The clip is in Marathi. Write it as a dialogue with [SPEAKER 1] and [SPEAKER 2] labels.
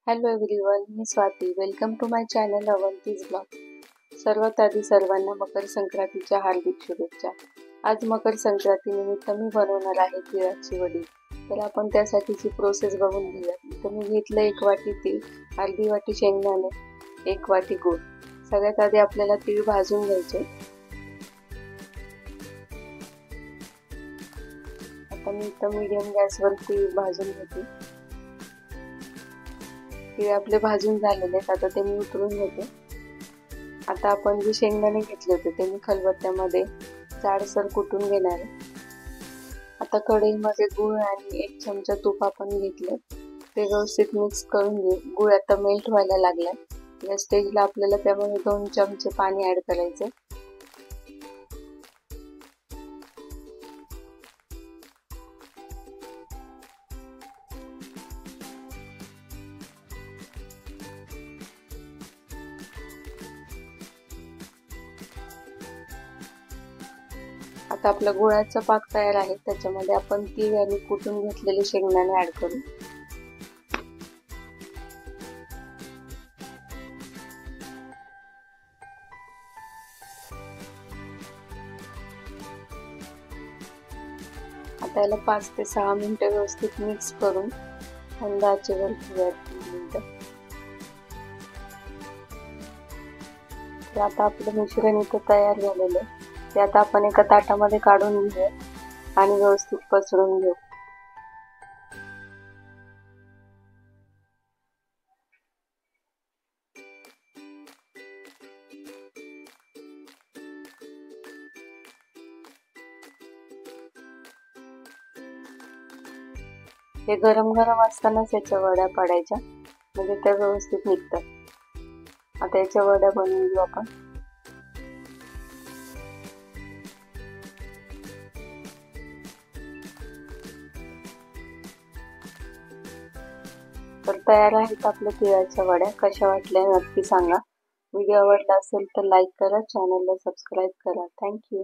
[SPEAKER 1] हॅलो एव्हरीवन, मी Swati. Welcome to my channel Avanti's blog. सर्वात आधी सर्वांना मकर संक्रांतीच्या हार्दिक शुभेच्छा. आज मकर संक्रांतीनिमित्त मी बनवणार आहे तिळाची वडी. तर आपण त्यासाठीची प्रोसेस बघून घेऊया. तर मी घेतलं 1 वाटी तीळ, अर्धी वाटी शेंगदाणे, 1 वाटी गूळ. सगळ्यात आधी आपल्याला तीळ भाजून घ्यायचे. आता मी इथं मीडियम गॅसवर तीळ भाजून घेते. तीळ आपले भाजून झालेले आहेत. आता ते मी उतरून घेते. आता आपण जे शेंगदाणे घेतले होते ते मी खलबत्त्यामध्ये जाडसर कुटून घेणार आहे. आता कढईमध्ये गूळ आणि 1 चमचा तूप आपण घेतले, ते व्यवस्थित मिक्स करून घेऊ. गूळ आता मेल्ट व्हायला लागलाय. या स्टेजला आपल्याला त्यामध्ये 2 चमचे पाणी ऍड करायचे. आता आपला गुळाचा पाक तयार आहे. त्याच्यामध्ये आपण तीळ आणि कुटून घेतलेले शेंगदाणे ऍड करू. आता याला 5 ते 6 मिनिटे व्यवस्थित मिक्स करून थंड आचेवर ठेवायचं. आता आपलं मिश्रण इथे तयार झालेलं आहे. ते आता आपण एका ताटामध्ये काढून घेऊया आणि व्यवस्थित पसरून घेऊ. हे गरम गरम असतानाच याच्या वड्या पाडायच्या, म्हणजे त्या व्यवस्थित निघतात. आता याच्या वड्या बनवून घेऊ आपण. तर तयार आहेत आपल्या तिळाच्या वड्या. कशा वाटल्या नक्की सांगा. व्हिडिओ आवडला असेल तर लाईक करा, चॅनलला सबस्क्राईब करा. थँक्यू.